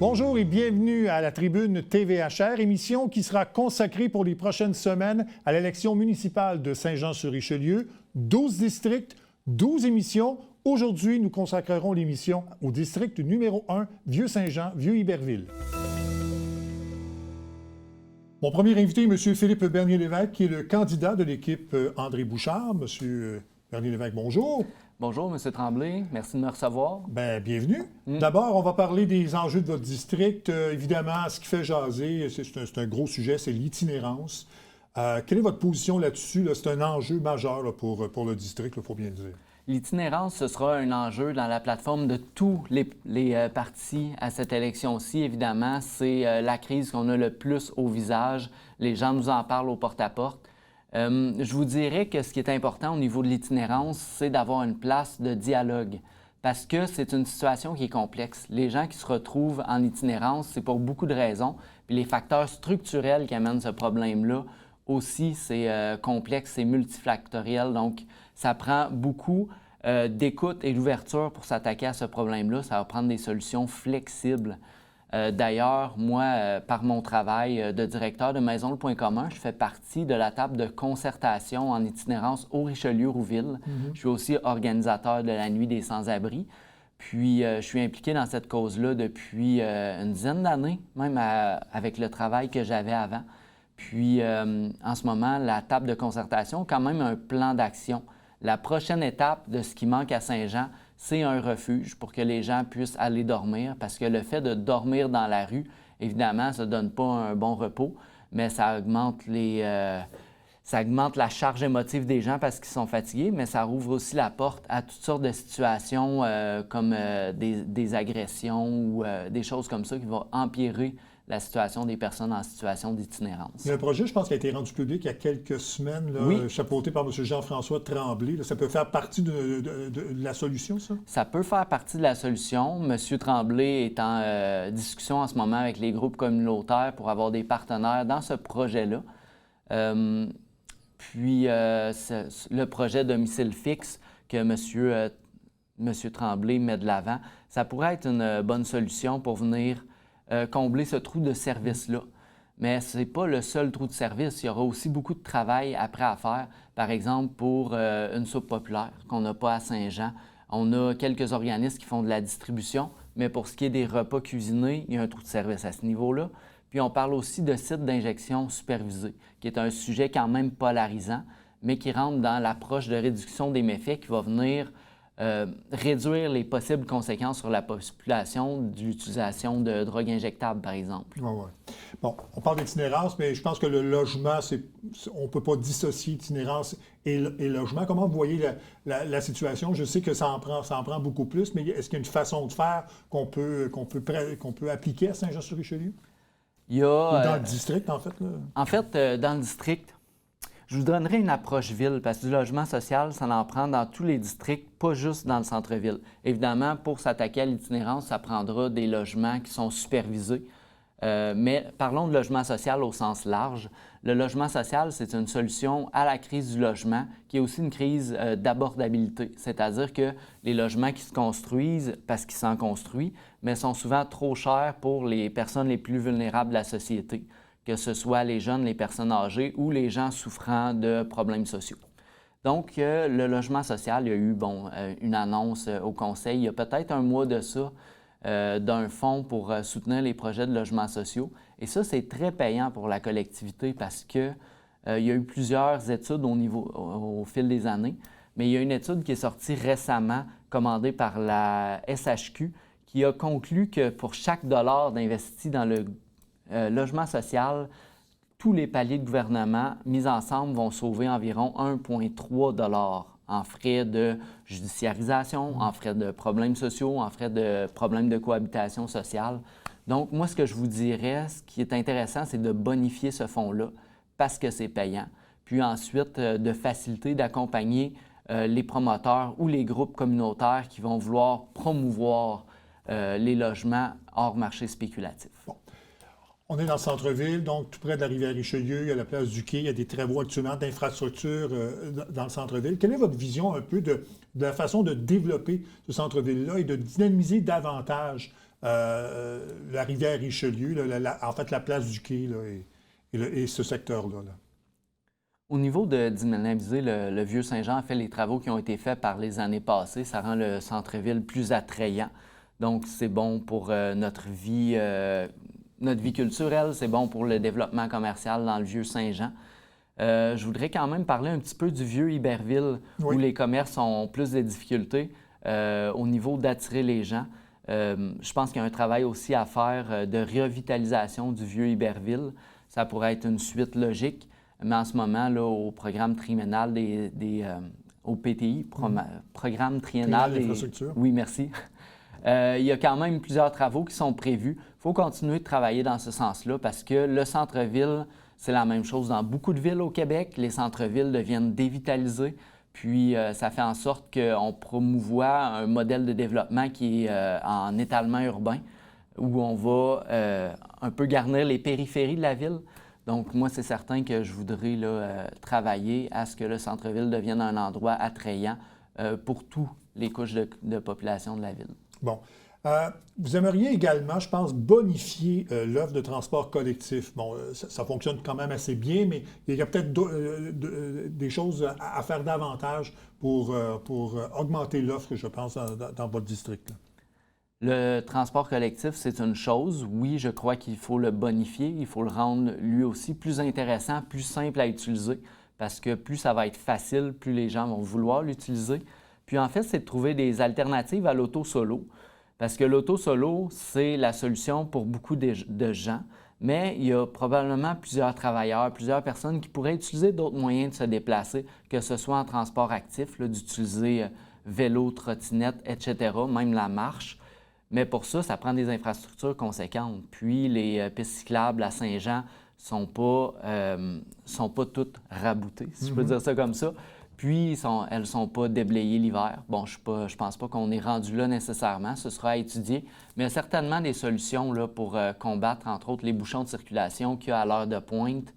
Bonjour et bienvenue à la tribune TVHR, émission qui sera consacrée pour les prochaines semaines à l'élection municipale de Saint-Jean-sur-Richelieu. 12 districts, 12 émissions. Aujourd'hui, nous consacrerons l'émission au district numéro 1, Vieux-Saint-Jean, Vieux-Iberville. Mon premier invité est M. Philippe Bernier-Lévesque, qui est le candidat de l'équipe André Bouchard. M. Bernier-Lévesque, bonjour. Bonjour, M. Tremblay. Merci de me recevoir. Bien, bienvenue. D'abord, on va parler des enjeux de votre district. Évidemment, ce qui fait jaser, c'est un gros sujet, c'est l'itinérance. Quelle est votre position là-dessus? Là? C'est un enjeu majeur là, pour le district, il faut bien le dire. L'itinérance, ce sera un enjeu dans la plateforme de tous les partis à cette élection-ci. Évidemment, c'est la crise qu'on a le plus au visage. Les gens nous en parlent au porte-à-porte. Je vous dirais que ce qui est important au niveau de l'itinérance, c'est d'avoir une place de dialogue parce que c'est une situation qui est complexe. Les gens qui se retrouvent en itinérance, c'est pour beaucoup de raisons. Puis les facteurs structurels qui amènent ce problème-là aussi, c'est complexe, c'est multifactoriel. Donc, ça prend beaucoup d'écoute et d'ouverture pour s'attaquer à ce problème-là. Ça va prendre des solutions flexibles. D'ailleurs, moi, par mon travail de directeur de Maison Le Point commun, je fais partie de la table de concertation en itinérance au Richelieu-Rouville. Je suis aussi organisateur de la Nuit des sans-abri. Puis, je suis impliqué dans cette cause-là depuis une dizaine d'années, même avec le travail que j'avais avant. Puis, en ce moment, la table de concertation a quand même un plan d'action. La prochaine étape de ce qui manque à Saint-Jean, c'est un refuge pour que les gens puissent aller dormir, parce que le fait de dormir dans la rue, évidemment, ça ne donne pas un bon repos, mais ça augmente la charge émotive des gens parce qu'ils sont fatigués, mais ça ouvre aussi la porte à toutes sortes de situations comme des agressions ou des choses comme ça qui vont empirer la situation des personnes en situation d'itinérance. Il y a un projet, je pense, qui a été rendu public il y a quelques semaines, là, oui. Chapeauté par M. Jean-François Tremblay. Là, ça peut faire partie de la solution, ça? Ça peut faire partie de la solution. M. Tremblay est en discussion en ce moment avec les groupes communautaires pour avoir des partenaires dans ce projet-là. Puis, le projet domicile fixe que M. Tremblay met de l'avant, ça pourrait être une bonne solution pour venir combler ce trou de service-là. Mais ce n'est pas le seul trou de service. Il y aura aussi beaucoup de travail après à faire. Par exemple, pour une soupe populaire qu'on n'a pas à Saint-Jean. On a quelques organismes qui font de la distribution, mais pour ce qui est des repas cuisinés, il y a un trou de service à ce niveau-là. Puis on parle aussi de sites d'injection supervisés, qui est un sujet quand même polarisant, mais qui rentre dans l'approche de réduction des méfaits qui va venir réduire les possibles conséquences sur la population d'utilisation de drogues injectables, par exemple. Oui, oui. Bon, on parle d'itinérance, mais je pense que le logement, on ne peut pas dissocier itinérance et logement. Comment vous voyez la situation? Je sais que ça en prend beaucoup plus, mais est-ce qu'il y a une façon de faire qu'on peut appliquer à Saint-Jean-sur-Richelieu? Il y a, ou dans le district, en fait? Là? En fait, dans le district, je vous donnerai une approche ville, parce que du logement social, ça en prend dans tous les districts, pas juste dans le centre-ville. Évidemment, pour s'attaquer à l'itinérance, ça prendra des logements qui sont supervisés. Mais parlons de logement social au sens large. Le logement social, c'est une solution à la crise du logement, qui est aussi une crise d'abordabilité. C'est-à-dire que les logements qui se construisent, parce qu'ils s'en construisent, mais sont souvent trop chers pour les personnes les plus vulnérables de la société, que ce soit les jeunes, les personnes âgées ou les gens souffrant de problèmes sociaux. Donc, le logement social, il y a eu une annonce au Conseil il y a peut-être un mois de ça d'un fonds pour soutenir les projets de logements sociaux. Et ça, c'est très payant pour la collectivité parce qu'il y a eu plusieurs études au fil des années, mais il y a une étude qui est sortie récemment, commandée par la SHQ, qui a conclu que pour chaque dollar d'investi dans le logement social, tous les paliers de gouvernement mis ensemble vont sauver environ 1,3 $ en frais de judiciarisation, en frais de problèmes sociaux, en frais de problèmes de cohabitation sociale. Donc, moi, ce que je vous dirais, ce qui est intéressant, c'est de bonifier ce fonds-là parce que c'est payant. Puis ensuite, de faciliter, d'accompagner les promoteurs ou les groupes communautaires qui vont vouloir promouvoir les logements hors marché spéculatif. Bon. On est dans le centre-ville, donc tout près de la rivière Richelieu, il y a la place du Quai, il y a des travaux actuellement d'infrastructures dans le centre-ville. Quelle est votre vision un peu de la façon de développer ce centre-ville-là et de dynamiser davantage la rivière Richelieu, là, en fait la place du quai là, et ce secteur-là. Là. Au niveau de dynamiser le Vieux-Saint-Jean, en fait, les travaux qui ont été faits par les années passées, ça rend le centre-ville plus attrayant. Donc, c'est bon pour notre vie culturelle, c'est bon pour le développement commercial dans le Vieux-Saint-Jean. Je voudrais quand même parler un petit peu du Vieux-Iberville, où les commerces ont plus de difficultés au niveau d'attirer les gens. Je pense qu'il y a un travail aussi à faire de revitalisation du Vieux-Iberville. Ça pourrait être une suite logique. Mais en ce moment, là, au programme triennal au PTI, programme triennal des infrastructures. Oui, merci. Il y a quand même plusieurs travaux qui sont prévus. Il faut continuer de travailler dans ce sens-là parce que le centre-ville, c'est la même chose dans beaucoup de villes au Québec. Les centres-villes deviennent dévitalisés. Puis, ça fait en sorte qu'on promouvoit un modèle de développement qui est en étalement urbain, où on va un peu garnir les périphéries de la ville. Donc, moi, c'est certain que je voudrais là, travailler à ce que le centre-ville devienne un endroit attrayant pour toutes les couches de population de la ville. Bon. Vous aimeriez également, je pense, bonifier l'offre de transport collectif. Bon, ça fonctionne quand même assez bien, mais il y a peut-être des choses à faire davantage pour augmenter l'offre, je pense, dans votre district. Là. Le transport collectif, c'est une chose. Oui, je crois qu'il faut le bonifier. Il faut le rendre lui aussi plus intéressant, plus simple à utiliser, parce que plus ça va être facile, plus les gens vont vouloir l'utiliser. Puis en fait, c'est de trouver des alternatives à l'auto solo, parce que l'auto solo, c'est la solution pour beaucoup de gens, mais il y a probablement plusieurs travailleurs, plusieurs personnes qui pourraient utiliser d'autres moyens de se déplacer, que ce soit en transport actif, d'utiliser vélo, trottinette, etc., même la marche. Mais pour ça, ça prend des infrastructures conséquentes. Puis les pistes cyclables à Saint-Jean sont pas toutes raboutées, si je peux dire ça comme ça. Puis elles ne sont pas déblayées l'hiver. Bon, je pense pas qu'on est rendu là nécessairement. Ce sera à étudier. Mais il y a certainement des solutions là, pour combattre, entre autres, les bouchons de circulation qu'il y a à l'heure de pointe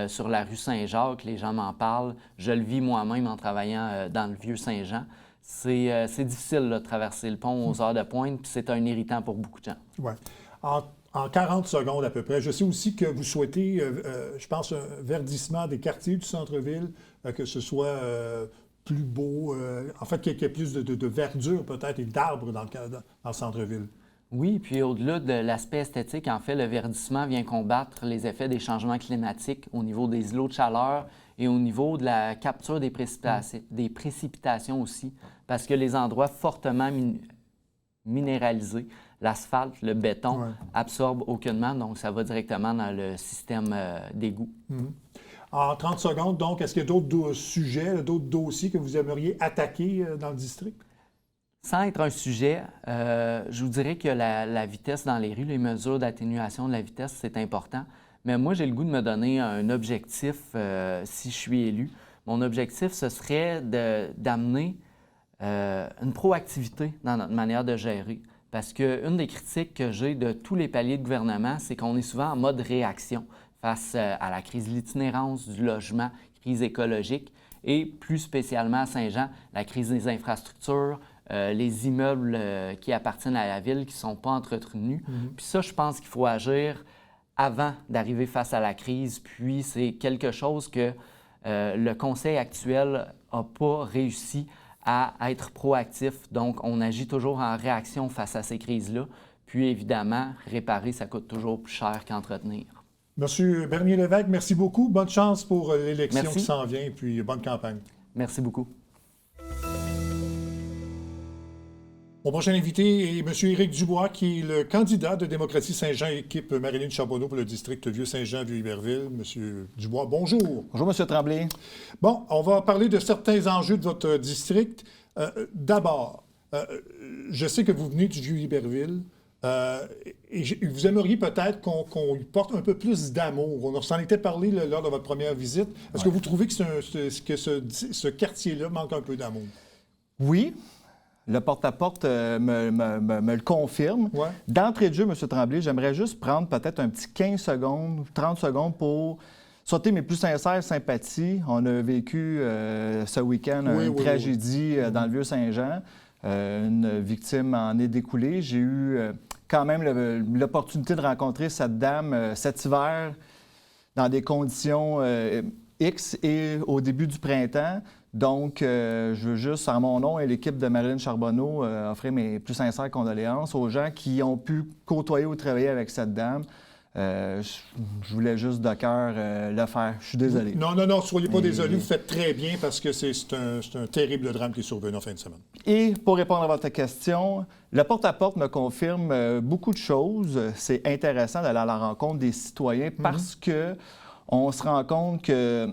sur la rue Saint-Jacques. Les gens m'en parlent. Je le vis moi-même en travaillant dans le Vieux-Saint-Jean. C'est difficile de traverser le pont aux heures de pointe, puis c'est un irritant pour beaucoup de gens. Oui. En 40 secondes à peu près, je sais aussi que vous souhaitez, je pense, un verdissement des quartiers du centre-ville, que ce soit plus beau, en fait, qu'il y ait plus de verdure peut-être et d'arbres dans le centre-ville. Oui, puis au-delà de l'aspect esthétique, en fait, le verdissement vient combattre les effets des changements climatiques au niveau des îlots de chaleur et au niveau de la capture des précipitations aussi, parce que les endroits fortement minéralisés, l'asphalte, le béton, absorbent aucunement, donc ça va directement dans le système d'égout. En 30 secondes, donc, est-ce qu'il y a d'autres sujets, d'autres dossiers que vous aimeriez attaquer dans le district? Sans être un sujet, je vous dirais que la vitesse dans les rues, les mesures d'atténuation de la vitesse, c'est important. Mais moi, j'ai le goût de me donner un objectif si je suis élu. Mon objectif, ce serait d'amener une proactivité dans notre manière de gérer. Parce qu'une des critiques que j'ai de tous les paliers de gouvernement, c'est qu'on est souvent en mode réaction face à la crise de l'itinérance, du logement, crise écologique et plus spécialement à Saint-Jean, la crise des infrastructures, les immeubles qui appartiennent à la ville qui ne sont pas entretenus. Puis ça, je pense qu'il faut agir avant d'arriver face à la crise. Puis c'est quelque chose que le conseil actuel n'a pas réussi à être proactif. Donc, on agit toujours en réaction face à ces crises-là. Puis évidemment, réparer, ça coûte toujours plus cher qu'entretenir. Monsieur Bernier-Lévesque, merci beaucoup. Bonne chance pour l'élection qui s'en vient, puis bonne campagne. Merci beaucoup. Mon prochain invité est M. Éric Dubois, qui est le candidat de Démocratie Saint-Jean, équipe Marilyn Charbonneau pour le district Vieux-Saint-Jean, Vieux-Iberville. M. Dubois, bonjour. Bonjour, M. Tremblay. Bon, on va parler de certains enjeux de votre district. D'abord, je sais que vous venez du Vieux-Iberville et vous aimeriez peut-être qu'on lui porte un peu plus d'amour. On s'en était parlé lors de votre première visite. Est-ce que vous trouvez que ce quartier-là manque un peu d'amour? Oui. Le porte-à-porte me le confirme. Ouais. D'entrée de jeu, M. Tremblay, j'aimerais juste prendre peut-être un petit 15 secondes, 30 secondes pour sauter mes plus sincères sympathies. On a vécu ce week-end une tragédie dans le Vieux-Saint-Jean. Une victime en est découlée. J'ai eu quand même l'opportunité de rencontrer cette dame cet hiver dans des conditions X et au début du printemps. Donc, je veux juste, en mon nom et l'équipe de Marilyn Charbonneau, offrir mes plus sincères condoléances aux gens qui ont pu côtoyer ou travailler avec cette dame. Je voulais juste de cœur le faire. Je suis désolé. Non, soyez pas désolé. Vous faites très bien parce que c'est un terrible drame qui est survenu en fin de semaine. Et pour répondre à votre question, le porte-à-porte me confirme beaucoup de choses. C'est intéressant d'aller à la rencontre des citoyens parce que on se rend compte que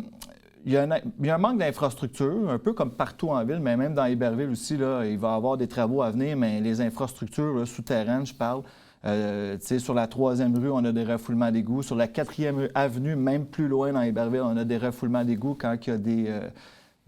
il y a un manque d'infrastructures, un peu comme partout en ville, mais même dans Iberville aussi, là, il va y avoir des travaux à venir, mais les infrastructures là, souterraines, je parle. Sur la 3e rue, on a des refoulements d'égouts. Sur la 4e avenue, même plus loin dans Iberville, on a des refoulements d'égouts quand il y a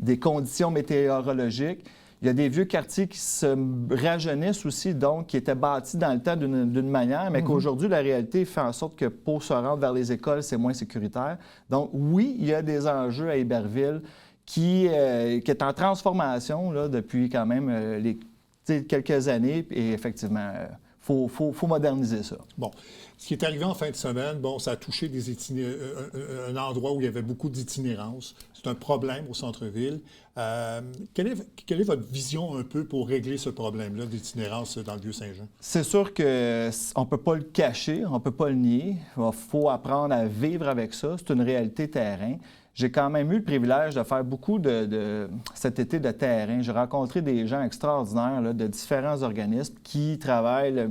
des conditions météorologiques. Il y a des vieux quartiers qui se rajeunissent aussi, donc qui étaient bâtis dans le temps d'une manière, mais qu'aujourd'hui, la réalité fait en sorte que pour se rendre vers les écoles, c'est moins sécuritaire. Donc oui, il y a des enjeux à Iberville qui est en transformation là, depuis quand même quelques années, et effectivement, faut moderniser ça. Bon. Ce qui est arrivé en fin de semaine, ça a touché un endroit où il y avait beaucoup d'itinérance. C'est un problème au centre-ville. Quelle est votre vision un peu pour régler ce problème-là d'itinérance dans le Vieux-Saint-Jean? C'est sûr qu'on ne peut pas le cacher, on ne peut pas le nier. Il faut apprendre à vivre avec ça. C'est une réalité terrain. J'ai quand même eu le privilège de faire beaucoup cet été de terrain. J'ai rencontré des gens extraordinaires là, de différents organismes qui travaillent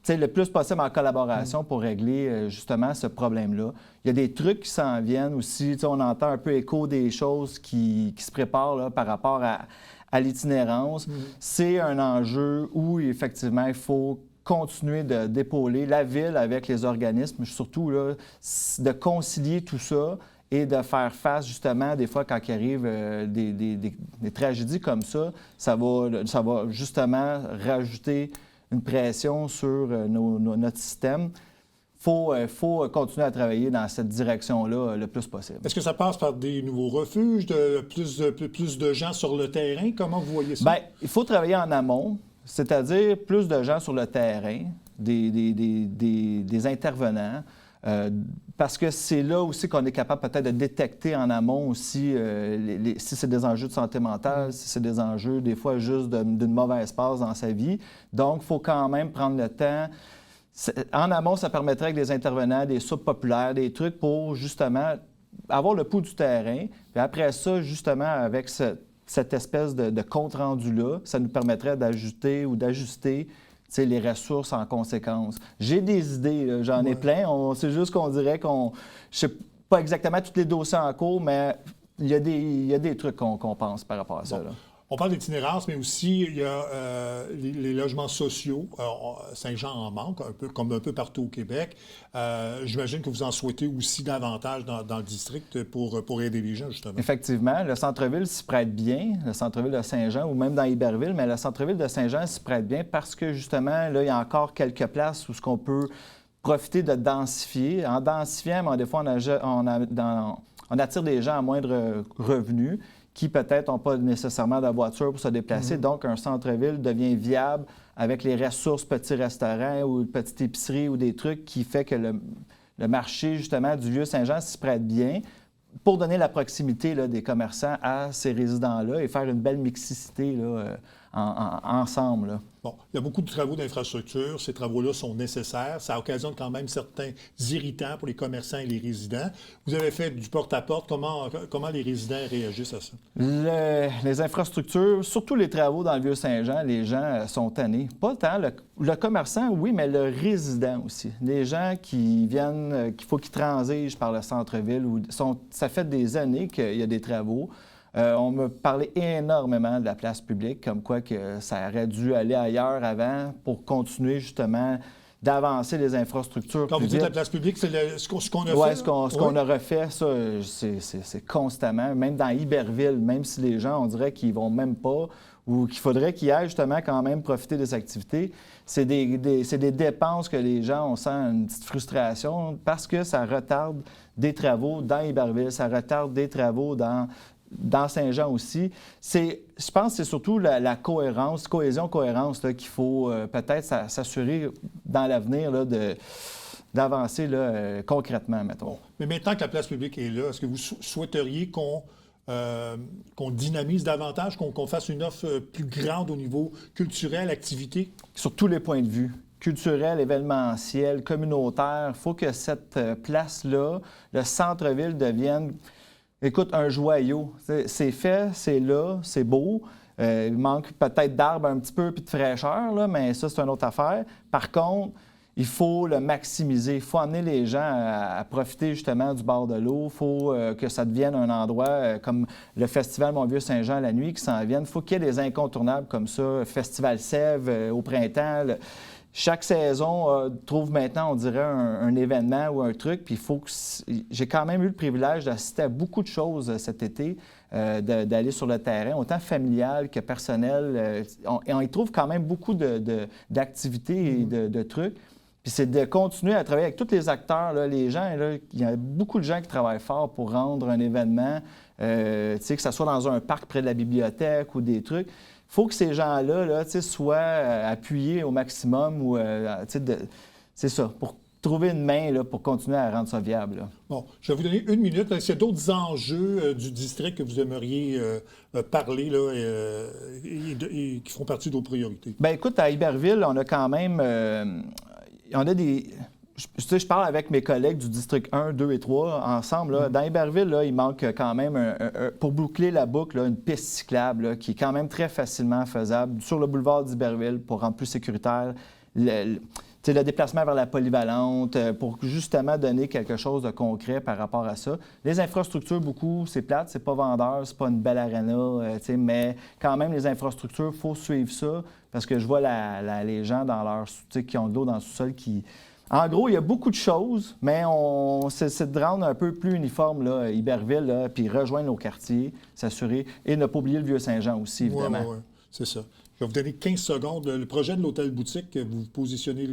le plus possible en collaboration pour régler justement ce problème-là. Il y a des trucs qui s'en viennent aussi. On entend un peu écho des choses qui se préparent là, par rapport à l'itinérance. C'est un enjeu où, effectivement, il faut continuer d'épauler la ville avec les organismes, surtout là, de concilier tout ça et de faire face, justement, des fois, quand il arrive des tragédies comme ça va justement rajouter une pression sur notre système. Il faut continuer à travailler dans cette direction-là le plus possible. Est-ce que ça passe par des nouveaux refuges, plus de gens sur le terrain? Comment vous voyez ça? Bien, il faut travailler en amont, c'est-à-dire plus de gens sur le terrain, des intervenants, parce que c'est là aussi qu'on est capable peut-être de détecter en amont aussi si c'est des enjeux de santé mentale, si c'est des enjeux des fois juste d'une mauvaise passe dans sa vie. Donc, il faut quand même prendre le temps. En amont, ça permettrait avec des intervenants, des soupes populaires, des trucs pour justement avoir le pouls du terrain. Puis après ça, justement, avec cette espèce de compte-rendu-là, ça nous permettrait d'ajouter ou d'ajuster les ressources en conséquence. J'ai des idées, j'en ai plein. C'est juste qu'on dirait je ne sais pas exactement tous les dossiers en cours, mais il y a des trucs qu'on pense par rapport à ça. Là. On parle d'itinérance, mais aussi il y a les logements sociaux. Saint-Jean en manque, comme un peu partout au Québec. J'imagine que vous en souhaitez aussi davantage dans le district pour aider les gens, justement. Effectivement. Le centre-ville s'y prête bien, le centre-ville de Saint-Jean, ou même dans Iberville, mais le centre-ville de Saint-Jean s'y prête bien parce que, justement, là, il y a encore quelques places où ce qu'on peut profiter de densifier. En densifiant, des fois, on attire des gens à moindre revenu qui peut-être n'ont pas nécessairement de voiture pour se déplacer. Donc, un centre-ville devient viable avec les ressources, petits restaurants ou petite épicerie ou des trucs qui fait que le marché, justement, du Vieux-Saint-Jean s'y prête bien pour donner la proximité là, des commerçants à ces résidents-là et faire une belle mixicité là, ensemble. Là. Bon, il y a beaucoup de travaux d'infrastructure. Ces travaux-là sont nécessaires. Ça occasionne quand même certains irritants pour les commerçants et les résidents. Vous avez fait du porte-à-porte. Comment les résidents réagissent à ça? Les infrastructures, surtout les travaux dans le Vieux-Saint-Jean, les gens sont tannés. Pas tant le commerçant, oui, mais le résident aussi. Les gens qui viennent, qu'il faut qu'ils transigent par le centre-ville. Ça fait des années qu'il y a des travaux. On me parlait énormément de la place publique, comme quoi que ça aurait dû aller ailleurs avant pour continuer justement d'avancer les infrastructures. Quand vous dites la place publique, c'est ce qu'on a fait? Oui, ce qu'on a refait, ça, c'est constamment. Même dans Iberville, même si les gens, on dirait qu'ils ne vont même pas ou qu'il faudrait qu'ils aillent justement quand même profiter des activités, c'est des dépenses que les gens, on sent une petite frustration parce que ça retarde des travaux dans Iberville, ça retarde des travaux dans dans Saint-Jean aussi. Je pense que c'est surtout la cohésion-cohérence qu'il faut peut-être s'assurer dans l'avenir d'avancer concrètement, mettons. Bon. Mais maintenant que la place publique est là, est-ce que vous souhaiteriez qu'on dynamise davantage, qu'on fasse une offre plus grande au niveau culturel, activité? Sur tous les points de vue. Culturel, événementiel, communautaire. Il faut que cette place-là, le centre-ville, devienne, écoute, un joyau. C'est fait, c'est là, c'est beau. Il manque peut-être d'arbres un petit peu puis de fraîcheur, là, mais ça, c'est une autre affaire. Par contre, il faut le maximiser. Il faut amener les gens à profiter justement du bord de l'eau. Il faut que ça devienne un endroit comme le Festival Mont-Vieux-Saint-Jean la nuit qui s'en vienne. Il faut qu'il y ait des incontournables comme ça. Festival Sèvres au printemps. Chaque saison trouve maintenant, on dirait, un événement ou un truc. Puis il faut que... J'ai quand même eu le privilège d'assister à beaucoup de choses cet été, d'aller sur le terrain, autant familial que personnel. On y trouve quand même beaucoup d'activités et de trucs. Puis c'est de continuer à travailler avec tous les acteurs, là, les gens. Là, il y a beaucoup de gens qui travaillent fort pour rendre un événement, que ce soit dans un parc près de la bibliothèque ou des trucs. Il faut que ces gens-là soient appuyés au maximum ou c'est ça, pour trouver une main là, pour continuer à rendre ça viable. Là. Bon, je vais vous donner 1 minute. Est-ce qu'il y a d'autres enjeux du district que vous aimeriez parler là, et qui font partie de vos priorités? Bien, écoute, à Iberville, on a quand même... on a des... Je parle avec mes collègues du district 1, 2 et 3 ensemble. Là. Dans Iberville, là, il manque quand même, pour boucler la boucle, là, une piste cyclable là, qui est quand même très facilement faisable sur le boulevard d'Iberville pour rendre plus sécuritaire le déplacement vers la polyvalente, pour justement donner quelque chose de concret par rapport à ça. Les infrastructures, beaucoup, c'est plate, c'est pas vendeur, c'est pas une belle arena, mais quand même, les infrastructures, il faut suivre ça parce que je vois les gens dans leur, qui ont de l'eau dans le sous-sol qui... En gros, il y a beaucoup de choses, mais c'est de rendre un peu plus uniforme là, Iberville, là, puis rejoindre nos quartiers, s'assurer, et ne pas oublier le Vieux-Saint-Jean aussi, évidemment. Oui, c'est ça. Je vais vous donner 15 secondes. Le projet de l'hôtel-boutique, vous vous positionnez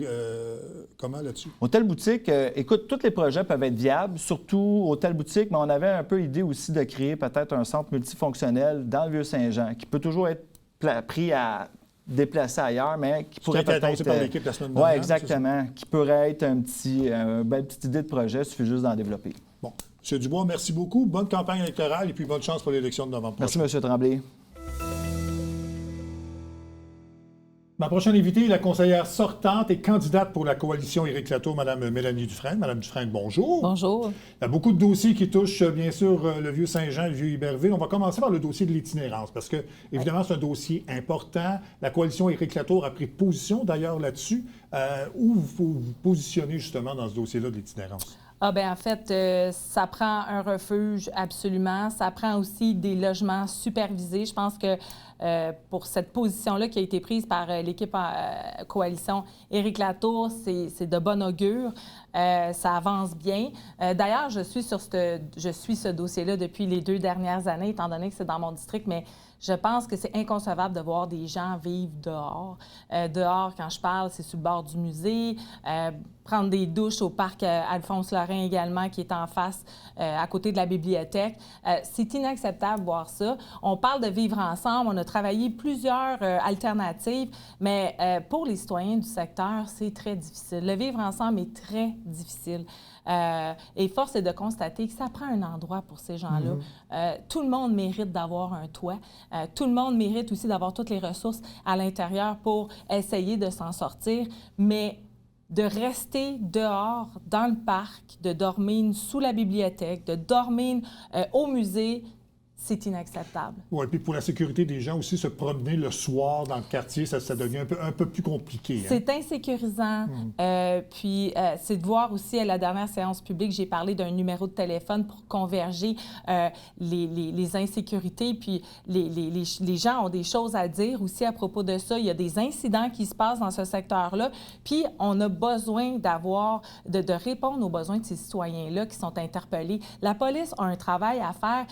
comment là-dessus? Hôtel-boutique, écoute, tous les projets peuvent être viables, surtout hôtel-boutique, mais on avait un peu idée aussi de créer peut-être un centre multifonctionnel dans le Vieux-Saint-Jean, qui peut toujours être pris à déplacer ailleurs, mais qui pourrait peut-être... annoncé par l'équipe la semaine dernière. Oui, exactement. Qui pourrait être une belle petite idée de projet, il suffit juste d'en développer. Bon. M. Dubois, merci beaucoup. Bonne campagne électorale et puis bonne chance pour l'élection de novembre prochain. Merci, M. Tremblay. Ma prochaine invitée est la conseillère sortante et candidate pour la coalition Éric Latour, Mme Mélanie Dufresne. Mme Dufresne, bonjour. Bonjour. Il y a beaucoup de dossiers qui touchent, bien sûr, le Vieux-Saint-Jean et le Vieux-Iberville. On va commencer par le dossier de l'itinérance parce que, évidemment, c'est un dossier important. La coalition Éric Latour a pris position, d'ailleurs, là-dessus. Où vous vous positionnez, justement, dans ce dossier-là de l'itinérance? Ah ben en fait, ça prend un refuge absolument. Ça prend aussi des logements supervisés. Je pense que pour cette position-là qui a été prise par l'équipe coalition Éric Latour, c'est de bon augure. Ça avance bien. D'ailleurs, je suis ce dossier-là depuis les 2 dernières années, étant donné que c'est dans mon district, mais je pense que c'est inconcevable de voir des gens vivre dehors. Dehors, quand je parle, c'est sur le bord du musée, prendre des douches au parc Alphonse-Lorrain également, qui est en face, à côté de la bibliothèque. C'est inacceptable de voir ça. On parle de vivre ensemble, on a travaillé plusieurs alternatives, mais pour les citoyens du secteur, c'est très difficile. Le vivre ensemble est très difficile. Et force est de constater que ça prend un endroit pour ces gens-là. Tout le monde mérite d'avoir un toit. Tout le monde mérite aussi d'avoir toutes les ressources à l'intérieur pour essayer de s'en sortir, mais de rester dehors, dans le parc, de dormir sous la bibliothèque, de dormir au musée, c'est inacceptable. Oui, puis pour la sécurité des gens aussi, se promener le soir dans le quartier, ça devient un peu plus compliqué. Hein? C'est insécurisant. Puis c'est de voir aussi, à la dernière séance publique, j'ai parlé d'un numéro de téléphone pour converger les insécurités. Puis les gens ont des choses à dire aussi à propos de ça. Il y a des incidents qui se passent dans ce secteur-là. Puis on a besoin de répondre aux besoins de ces citoyens-là qui sont interpellés. La police a un travail à faire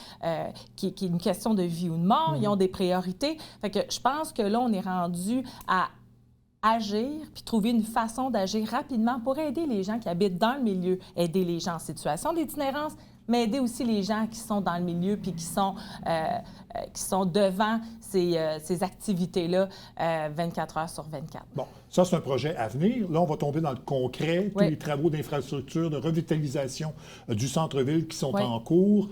qui est une question de vie ou de mort. Ils ont des priorités. Fait que je pense que là, on est rendu à agir puis trouver une façon d'agir rapidement pour aider les gens qui habitent dans le milieu, aider les gens en situation d'itinérance, mais aider aussi les gens qui sont dans le milieu puis qui sont devant ces activités-là 24 heures sur 24. Bon, ça, c'est un projet à venir. Là, on va tomber dans le concret, tous Oui. les travaux d'infrastructure, de revitalisation du centre-ville qui sont Oui. en cours.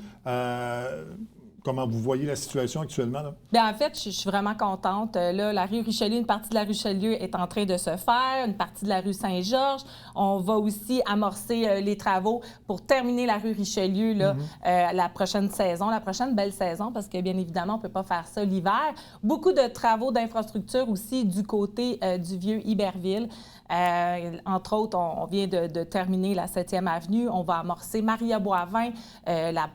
Comment vous voyez la situation actuellement? Là? Bien, en fait, je suis vraiment contente. Là, la rue Richelieu, une partie de la rue Richelieu est en train de se faire, une partie de la rue Saint-Georges. On va aussi amorcer les travaux pour terminer la rue Richelieu là, la prochaine saison, la prochaine belle saison, parce que bien évidemment, on ne peut pas faire ça l'hiver. Beaucoup de travaux d'infrastructure aussi du côté du vieux Iberville. Entre autres, on vient de terminer la 7e avenue. On va amorcer Maria-Boivin, la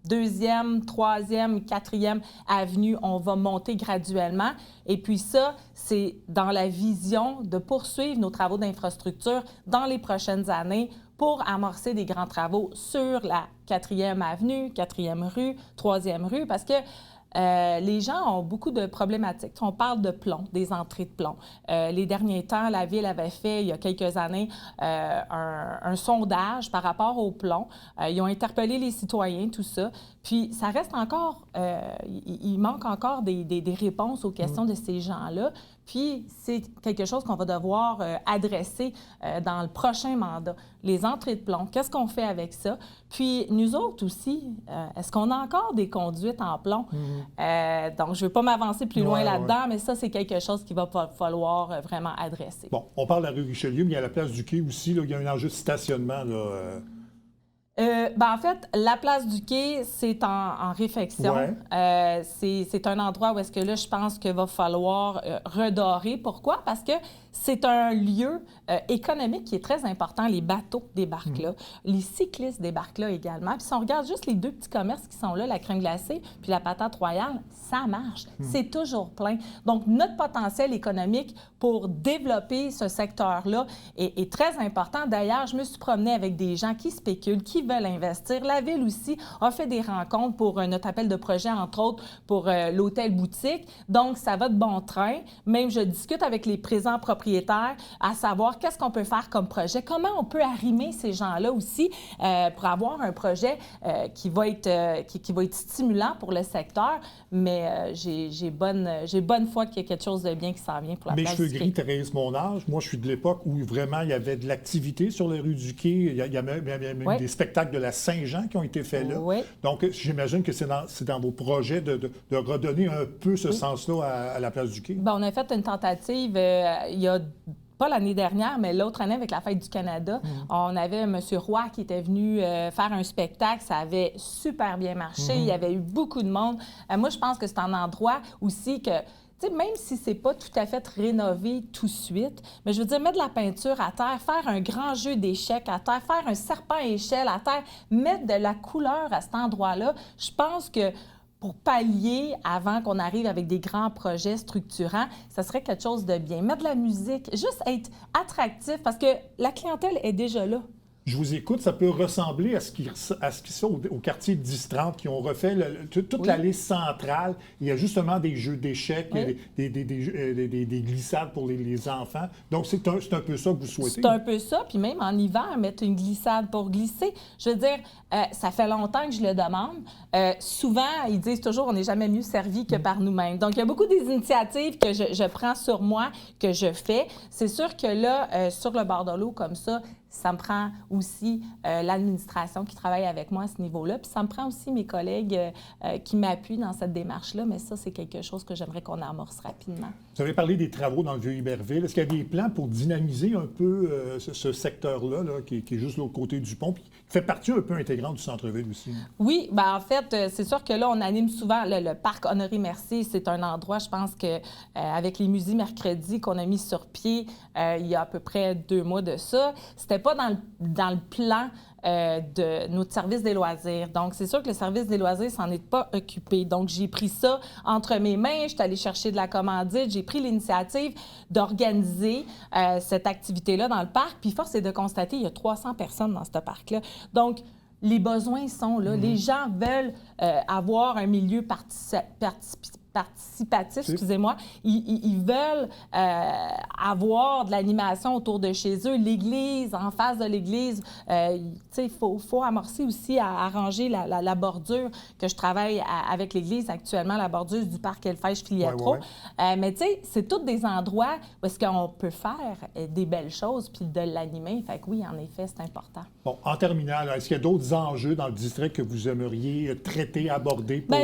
2e, 3e, 4e avenue, on va monter graduellement. Et puis ça, c'est dans la vision de poursuivre nos travaux d'infrastructure dans les prochaines années pour amorcer des grands travaux sur la 4e avenue, 4e rue, 3e rue, parce que les gens ont beaucoup de problématiques. On parle de plomb, des entrées de plomb. Les derniers temps, la Ville avait fait, il y a quelques années, un sondage par rapport au plomb. Ils ont interpellé les citoyens, tout ça. Puis, ça reste encore... il manque encore des réponses aux questions de ces gens-là. Puis, c'est quelque chose qu'on va devoir adresser dans le prochain mandat. Les entrées de plomb, qu'est-ce qu'on fait avec ça? Puis, nous autres aussi, est-ce qu'on a encore des conduites en plomb? Donc, je ne veux pas m'avancer plus loin là-dedans, mais ça, c'est quelque chose qu'il va falloir vraiment adresser. Bon, on parle de la rue Richelieu, mais il y a la place du Quai aussi. Là, il y a un enjeu de stationnement. Là, en fait, la place du Quai, c'est en réfection. Ouais. C'est un endroit où est-ce que là, je pense qu'il va falloir redorer. Pourquoi? Parce que c'est un lieu économique qui est très important. Les bateaux débarquent là. Les cyclistes débarquent là également. Puis si on regarde juste les deux petits commerces qui sont là, la crème glacée puis la patate royale, ça marche. C'est toujours plein. Donc, notre potentiel économique pour développer ce secteur-là est très important. D'ailleurs, je me suis promenée avec des gens qui spéculent, qui veulent investir. La Ville aussi a fait des rencontres pour notre appel de projet, entre autres, pour l'hôtel-boutique. Donc, ça va de bon train. Même, je discute avec les présents propriétaires à savoir qu'est-ce qu'on peut faire comme projet, comment on peut arrimer ces gens-là aussi pour avoir un projet qui va être stimulant pour le secteur. Mais j'ai bonne foi qu'il y a quelque chose de bien qui s'en vient pour la place du Quai. Mes cheveux gris trahissent mon âge. Moi, je suis de l'époque où vraiment il y avait de l'activité sur les rues du Quai. Il y a même des spectacles de la Saint-Jean qui ont été faits là. Oui. Donc, j'imagine que c'est dans vos projets de redonner un peu ce sens-là à la place du Quai. Bien, on a fait une tentative il y a pas l'année dernière, mais l'autre année avec la Fête du Canada. On avait M. Roy qui était venu faire un spectacle. Ça avait super bien marché. Il y avait eu beaucoup de monde. Moi, je pense que c'est un endroit aussi que... T'sais, même si c'est pas tout à fait rénové tout de suite, mais je veux dire, mettre de la peinture à terre, faire un grand jeu d'échecs à terre, faire un serpent à échelle à terre, mettre de la couleur à cet endroit-là, je pense que pour pallier, avant qu'on arrive avec des grands projets structurants, ça serait quelque chose de bien. Mettre de la musique, juste être attractif, parce que la clientèle est déjà là. Je vous écoute, ça peut ressembler à ce qui sont au quartier 10-30 qui ont refait toute l'allée centrale. Il y a justement des jeux d'échecs, des glissades pour les enfants. Donc, c'est un peu ça que vous souhaitez. C'est un peu ça. Puis même en hiver, mettre une glissade pour glisser. Je veux dire, ça fait longtemps que je le demande. Souvent, ils disent toujours, on n'est jamais mieux servi que par nous-mêmes. Donc, il y a beaucoup des initiatives que je prends sur moi, que je fais. C'est sûr que là, sur le bord de l'eau comme ça me prend aussi l'administration qui travaille avec moi à ce niveau-là. Puis ça me prend aussi mes collègues qui m'appuient dans cette démarche-là. Mais ça, c'est quelque chose que j'aimerais qu'on amorce rapidement. Vous avez parlé des travaux dans le vieux Iberville. Est-ce qu'il y a des plans pour dynamiser un peu ce secteur-là, qui est juste l'autre côté du pont, puis qui fait partie un peu intégrante du centre-ville aussi? Oui, bien en fait, c'est sûr que là, on anime souvent le parc Honoré-Mercier. C'est un endroit, je pense que avec les musées mercredi qu'on a mis sur pied il y a à peu près 2 mois de ça, c'était pas dans le plan de notre service des loisirs. Donc, c'est sûr que le service des loisirs s'en est pas occupé. Donc, j'ai pris ça entre mes mains, je suis allée chercher de la commandite, j'ai pris l'initiative d'organiser cette activité-là dans le parc. Puis, force est de constater, il y a 300 personnes dans ce parc-là. Donc, les besoins sont là. Les gens veulent avoir un milieu participatif, participatif, excusez-moi. Ils veulent avoir de l'animation autour de chez eux. L'église, en face de l'église, il faut amorcer aussi à arranger la bordure que je travaille avec l'église actuellement, la bordure du parc Elfèche-Filiatro. Mais tu sais, c'est tous des endroits où est-ce qu'on peut faire des belles choses puis de l'animer. Fait que oui, en effet, c'est important. Bon, en terminant, là, est-ce qu'il y a d'autres enjeux dans le district que vous aimeriez traiter, aborder pour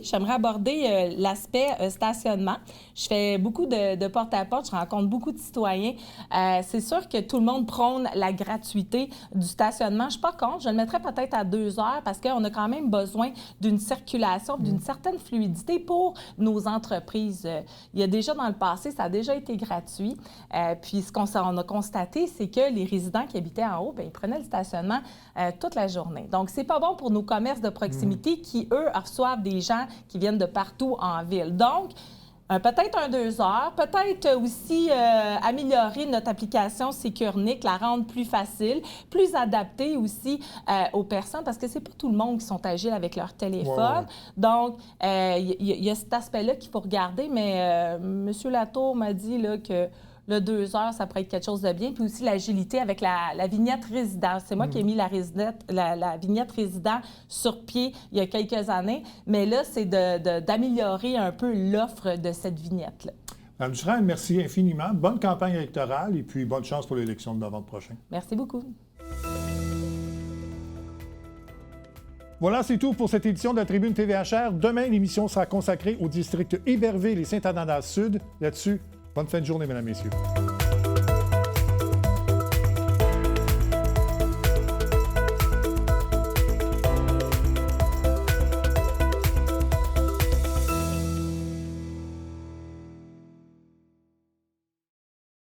j'aimerais aborder l'aspect stationnement. Je fais beaucoup de porte-à-porte, je rencontre beaucoup de citoyens. C'est sûr que tout le monde prône la gratuité du stationnement. Je ne suis pas contre. Je le mettrais peut-être à 2 heures parce qu'on a quand même besoin d'une circulation, d'une certaine fluidité pour nos entreprises. Il y a déjà dans le passé, ça a déjà été gratuit. Puis ce qu'on a constaté, c'est que les résidents qui habitaient en haut, bien, ils prenaient le stationnement toute la journée. Donc, c'est pas bon pour nos commerces de proximité qui, eux, reçoivent des gens qui viennent de partout en ville. Donc, peut-être un 2 heures, peut-être aussi améliorer notre application Sécurnic, la rendre plus facile, plus adaptée aussi aux personnes, parce que c'est pas tout le monde qui sont agiles avec leur téléphone. Donc, il y a cet aspect-là qu'il faut regarder, mais M. Latour m'a dit là, que le 2 heures, ça pourrait être quelque chose de bien. Puis aussi l'agilité avec la vignette résident. C'est moi qui ai mis la vignette résident sur pied il y a quelques années. Mais là, c'est d'améliorer un peu l'offre de cette vignette-là. Mme Dufresne, merci infiniment. Bonne campagne électorale et puis bonne chance pour l'élection de novembre prochain. Merci beaucoup. Voilà, c'est tout pour cette édition de la Tribune TVHR. Demain, l'émission sera consacrée au district Iberville et Saint-Anna-Sud. Là-dessus, bonne fin de journée, mesdames, messieurs.